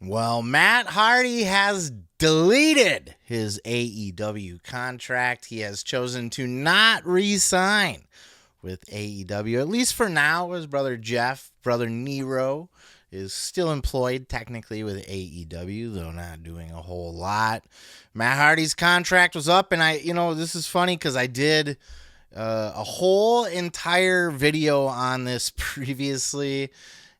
Well, Matt Hardy has deleted his AEW contract. He has chosen to not re-sign with AEW, at least for now. His brother Jeff, brother Nero, is still employed technically with AEW, though not doing a whole lot. Matt Hardy's contract was up, and this is funny because I did a whole entire video on this previously.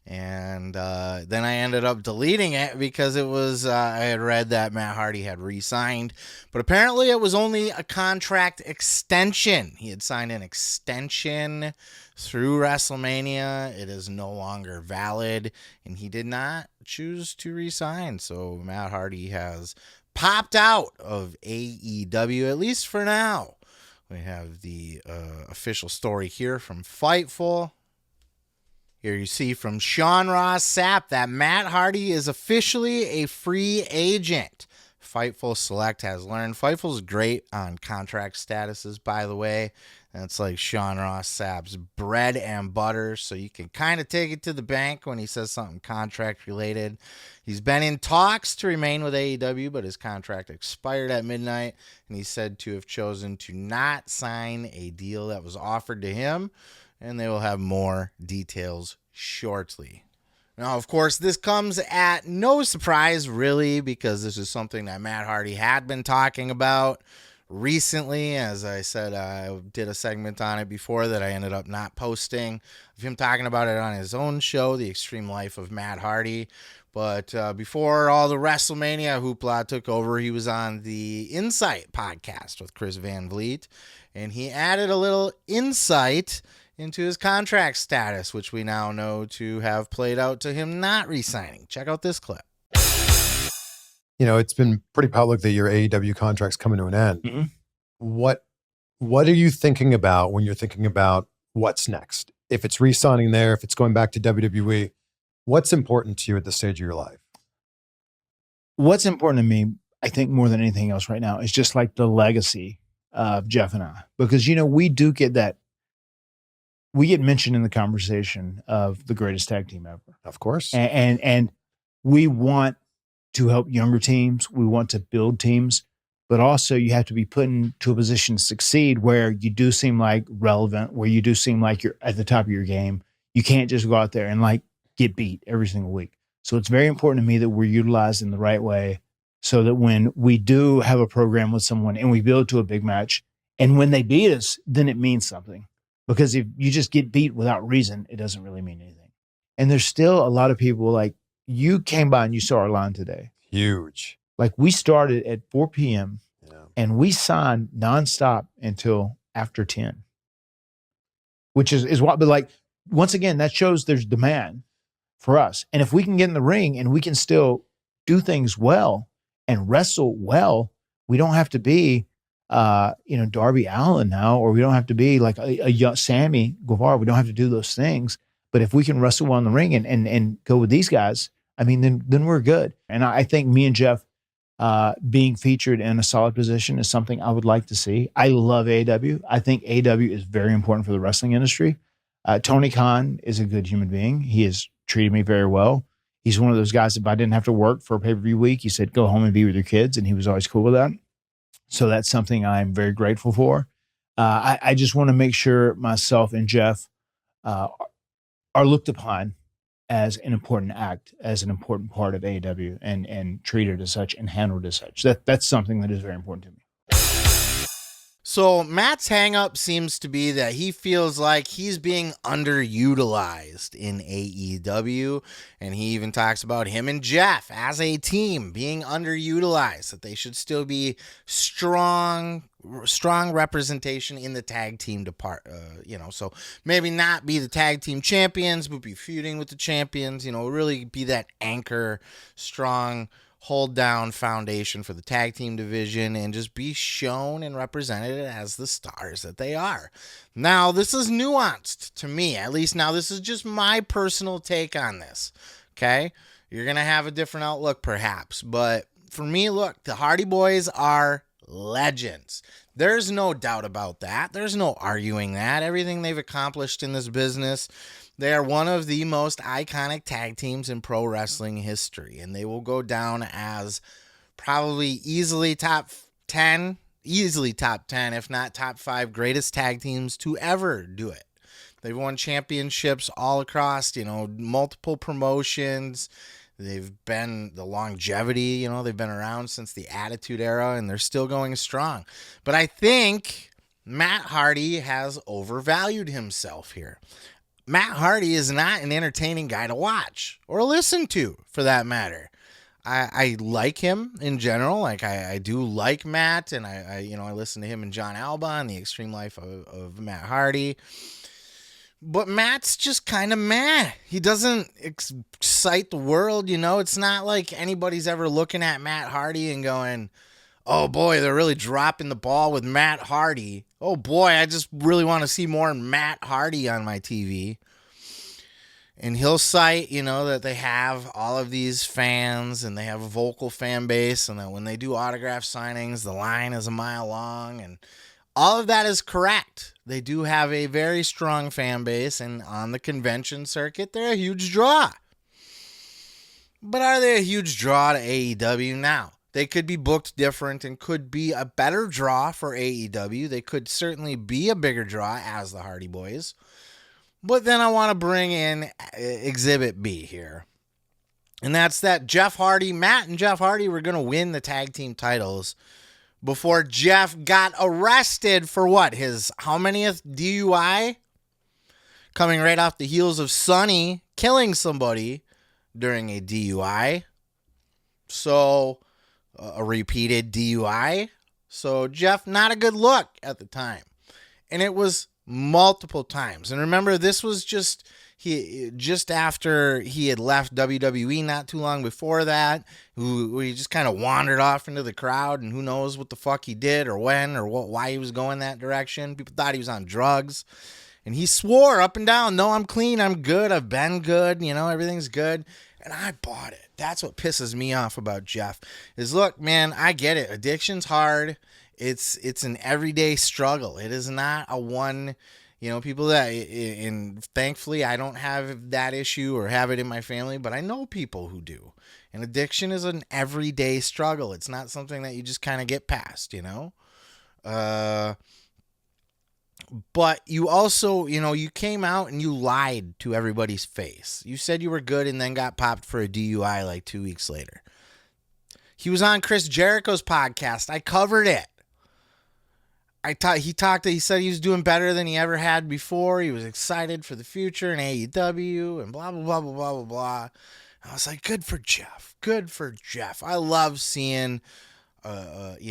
And then I ended up deleting it because it was, I had read that Matt Hardy had re-signed, but apparently it was only a contract extension. He had signed an extension through WrestleMania. It is no longer valid, and he did not choose to re-sign. So Matt Hardy has popped out of AEW, at least for now. We have the official story here from Fightful. Here you see from Sean Ross Sapp that Matt Hardy is officially a free agent. Fightful Select has learned. Fightful's great on contract statuses, by the way. That's like Sean Ross Sapp's bread and butter, so you can kind of take it to the bank when he says something contract related. He's been in talks to remain with AEW, but his contract expired at midnight, and he's said to have chosen to not sign a deal that was offered to him, and they will have more details shortly. Now, of course, this comes at no surprise, really, because this is something that Matt Hardy had been talking about recently. As I said, I did a segment on it before that I ended up not posting, of him talking about it on his own show, The Extreme Life of Matt Hardy. But before all the WrestleMania hoopla took over, he was on the Insight podcast with Chris Van Vliet, and he added a little insight into his contract status, which we now know to have played out to him not re-signing. Check out this clip. It's been pretty public that your AEW contract's coming to an end. Mm-hmm. What are you thinking about when you're thinking about what's next? If it's re-signing there, if it's going back to WWE, what's important to you at this stage of your life? What's important to me, I think more than anything else right now, is just like the legacy of Jeff and I. Because, we do get that. We get mentioned in the conversation of the greatest tag team ever. Of course. And we want to help younger teams. We want to build teams. But also you have to be put into a position to succeed where you do seem like relevant, where you do seem like you're at the top of your game. You can't just go out there and get beat every single week. So it's very important to me that we're utilized in the right way so that when we do have a program with someone and we build to a big match, and when they beat us, then it means something. Because if you just get beat without reason, it doesn't really mean anything. And there's still a lot of people you came by and you saw our line today. Huge. We started at 4 p.m. And we signed nonstop until after 10, which is what, but once again, that shows there's demand for us. And if we can get in the ring and we can still do things well and wrestle well, we don't have to be Darby Allin now, or we don't have to be like a young Sammy Guevara. We don't have to do those things. But if we can wrestle well in the ring and go with these guys, then we're good. And I think me and Jeff being featured in a solid position is something I would like to see. I love AEW. I think AEW is very important for the wrestling industry. Tony Khan is a good human being. He has treated me very well. He's one of those guys, if I didn't have to work for a pay-per-view week, he said, go home and be with your kids. And he was always cool with that. So that's something I'm very grateful for. I just want to make sure myself and Jeff are looked upon as an important act, as an important part of AEW, and treated as such and handled as such. That's something that is very important to me. So Matt's hang-up seems to be that he feels like he's being underutilized in AEW, and he even talks about him and Jeff as a team being underutilized, that they should still be strong representation in the tag team department, so maybe not be the tag team champions, but be feuding with the champions, really be that anchor, strong, hold down foundation for the tag team division and just be shown and represented as the stars that they are. Now, this is nuanced to me, at least now this is just my personal take on this. Okay. You're going to have a different outlook perhaps, but for me, look, the Hardy Boys are legends. There's no doubt about that. There's no arguing that. Everything they've accomplished in this business, they are one of the most iconic tag teams in pro wrestling history, and they will go down as probably easily top 10, if not top 5 greatest tag teams to ever do it. They've won championships all across, multiple promotions. They've been the longevity, they've been around since the Attitude Era, and they're still going strong. But I think Matt Hardy has overvalued himself here. Matt Hardy is not an entertaining guy to watch or listen to, for that matter. I like him in general. Like I do like Matt, and I listen to him and John Alba on The Extreme Life of Matt Hardy. But Matt's just kind of meh. He doesn't excite the world, It's not like anybody's ever looking at Matt Hardy and going, oh boy, they're really dropping the ball with Matt Hardy. Oh boy, I just really want to see more Matt Hardy on my TV. And he'll cite, that they have all of these fans and they have a vocal fan base, and that when they do autograph signings, the line is a mile long, and all of that is correct. They do have a very strong fan base, and on the convention circuit, they're a huge draw. But are they a huge draw to AEW now? They could be booked different and could be a better draw for AEW. They could certainly be a bigger draw as the Hardy Boys. But then I want to bring in Exhibit B here. And that's that Matt and Jeff Hardy were going to win the tag team titles before Jeff got arrested for what? His how manyth DUI? Coming right off the heels of Sonny killing somebody during a DUI. So, a repeated DUI. So, Jeff, not a good look at the time. And it was multiple times. And remember, this was just after he had left WWE not too long before that, he just kind of wandered off into the crowd, and who knows what the fuck he did or when or why he was going that direction. People thought he was on drugs, and he swore up and down, no, I'm clean, I'm good, I've been good, everything's good. And I bought it. That's what pisses me off about Jeff is, look, man, I get it. Addiction's hard. It's an everyday struggle. It is not a one, people that, and thankfully I don't have that issue or have it in my family, but I know people who do. And addiction is an everyday struggle. It's not something that you just kind of get past, But you also, you came out and you lied to everybody's face. You said you were good and then got popped for a DUI like 2 weeks later. He was on Chris Jericho's podcast. I covered it. He said he was doing better than he ever had before. He was excited for the future in AEW and blah, blah, blah, blah, blah, blah, blah. I was like, good for Jeff. Good for Jeff. I love seeing, a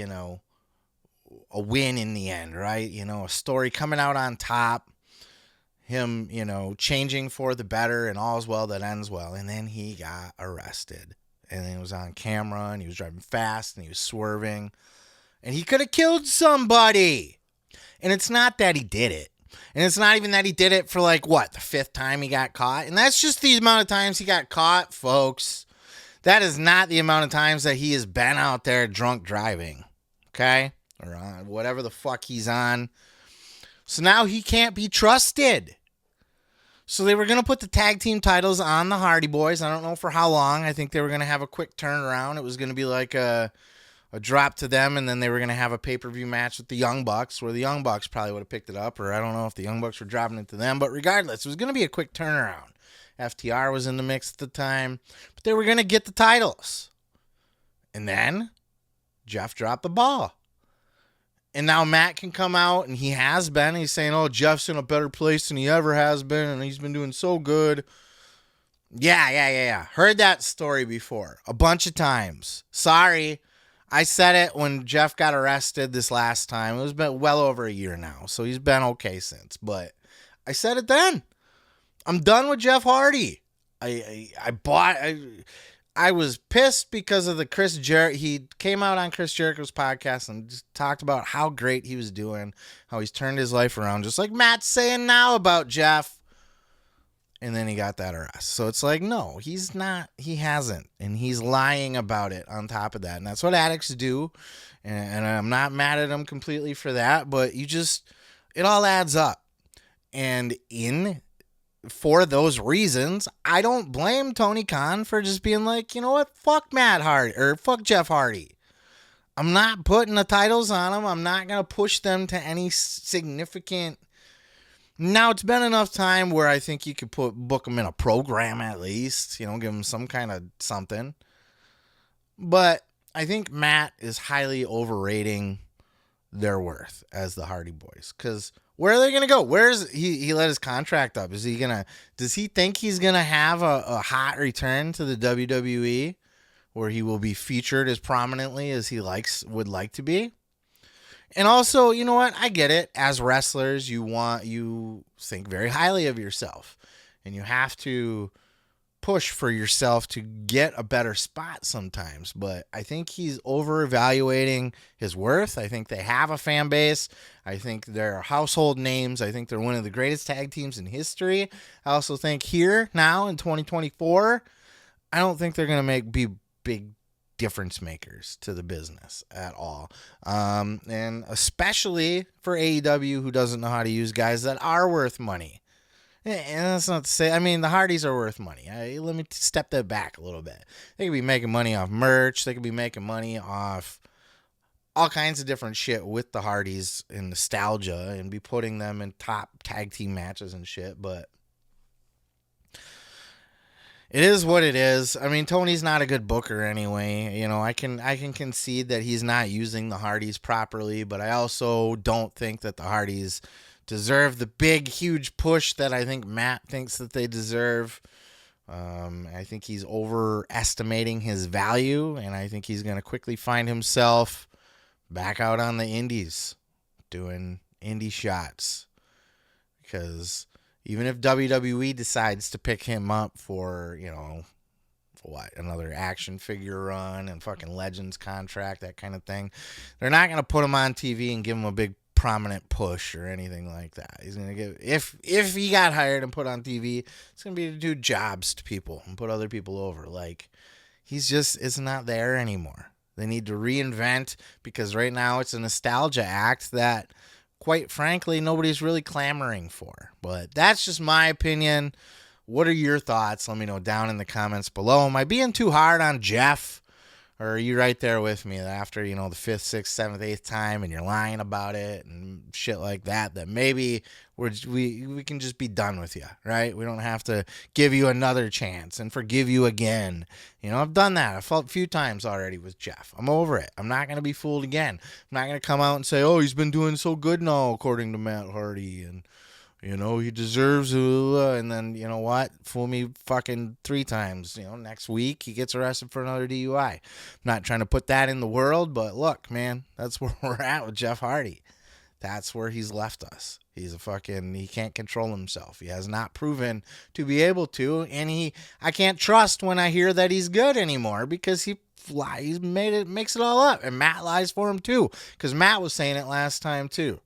win in the end, right? A story coming out on top, him, changing for the better, and all's well that ends well. And then he got arrested, and it was on camera, and he was driving fast, and he was swerving. And he could have killed somebody. And it's not that he did it. And it's not even that he did it for the 5th time he got caught. And that's just the amount of times he got caught, folks. That is not the amount of times that he has been out there drunk driving. Okay? Or on whatever the fuck he's on. So now he can't be trusted. So they were going to put the tag team titles on the Hardy Boys. I don't know for how long. I think they were going to have a quick turnaround. It was going to be like a drop to them, and then they were going to have a pay-per-view match with the Young Bucks, where the Young Bucks probably would have picked it up, or I don't know if the Young Bucks were dropping it to them, but regardless, it was going to be a quick turnaround. FTR was in the mix at the time, but they were going to get the titles. And then Jeff dropped the ball. And now Matt can come out, and he has been. He's saying, oh, Jeff's in a better place than he ever has been, and he's been doing so good. Yeah. Heard that story before a bunch of times. Sorry. I said it when Jeff got arrested this last time. It was been well over a year now, so he's been okay since. But I said it then. I'm done with Jeff Hardy. I was pissed because of the Chris Jericho. He came out on Chris Jericho's podcast and just talked about how great he was doing, how he's turned his life around, just like Matt's saying now about Jeff. and then he got that arrest. So it's like, no, he hasn't, and he's lying about it on top of that. And that's what addicts do, and I'm not mad at him completely for that, but it all adds up. And for those reasons, I don't blame Tony Khan for just being like, you know what, fuck Matt Hardy, or fuck Jeff Hardy. I'm not putting the titles on them. I'm not going to push them to any significant. Now, it's been enough time where I think you could book them in a program at least, give them some kind of something. But I think Matt is highly overrating their worth as the Hardy Boys, because where are they going to go? Where's he let his contract up? Does he think he's going to have a hot return to the WWE where he will be featured as prominently as he would like to be? And also, you know what? I get it. As wrestlers, you think very highly of yourself, and you have to push for yourself to get a better spot sometimes. But I think he's over-evaluating his worth. I think they have a fan base. I think they're household names. I think they're one of the greatest tag teams in history. I also think here, now in 2024, I don't think they're going to be big difference makers to the business at all. And especially for AEW, who doesn't know how to use guys that are worth money. And that's not to say, the Hardys are worth money. Let me step that back a little bit. They could be making money off merch. They could be making money off all kinds of different shit with the Hardys and nostalgia, and be putting them in top tag team matches and shit. But it is what it is. Tony's not a good booker anyway. I can concede that he's not using the Hardys properly, but I also don't think that the Hardys deserve the big, huge push that I think Matt thinks that they deserve. I think he's overestimating his value, and I think he's going to quickly find himself back out on the indies doing indie shots. Because even if WWE decides to pick him up for, another action figure run and fucking Legends contract, that kind of thing, they're not going to put him on TV and give him a big prominent push or anything like that. He's going to give, if he got hired and put on TV, it's going to be to do jobs to people and put other people over. Like, it's not there anymore. They need to reinvent, because right now it's a nostalgia act that, quite frankly, nobody's really clamoring for. But that's just my opinion. What are your thoughts? Let me know down in the comments below. Am I being too hard on Jeff? Or are you right there with me after, the 5th, 6th, 7th, 8th time, and you're lying about it and shit like that maybe we can just be done with you, right? We don't have to give you another chance and forgive you again. I've done that. I've felt a few times already with Jeff. I'm over it. I'm not going to be fooled again. I'm not going to come out and say, oh, he's been doing so good now, according to Matt Hardy, and he deserves and then, you know what? Fool me fucking 3 times. Next week he gets arrested for another DUI. I'm not trying to put that in the world, but look, man, that's where we're at with Jeff Hardy. That's where he's left us. He can't control himself. He has not proven to be able to, and I can't trust when I hear that he's good anymore, because he makes it all up, and Matt lies for him too, because Matt was saying it last time too.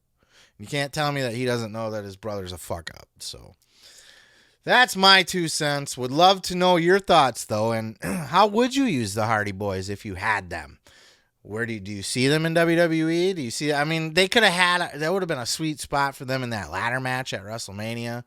You can't tell me that he doesn't know that his brother's a fuck up. So that's my 2 cents. Would love to know your thoughts, though. And how would you use the Hardy Boys if you had them? Where do you see them in WWE? Do you see? They could have had. That would have been a sweet spot for them in that ladder match at WrestleMania.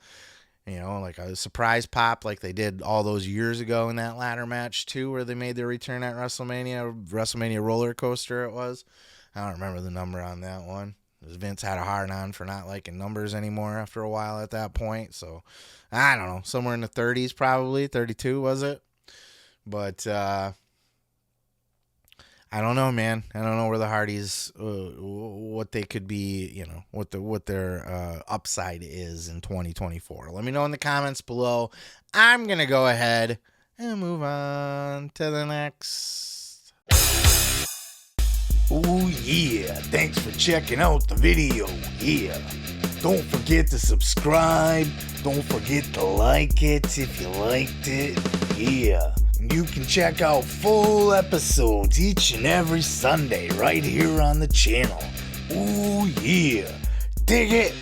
Like a surprise pop, like they did all those years ago in that ladder match too, where they made their return at WrestleMania roller coaster. It was. I don't remember the number on that one. Vince had a hard-on for not liking numbers anymore after a while at that point. So, I don't know. Somewhere in the 30s probably. 32, was it? But, I don't know, man. I don't know where the Hardys, what they could be, what their upside is in 2024. Let me know in the comments below. I'm going to go ahead and move on to the next. Oh yeah, thanks for checking out the video. Yeah, don't forget to subscribe. Don't forget to like it if you liked it. Yeah, you can check out full episodes each and every Sunday right here on the channel. Oh yeah, dig it.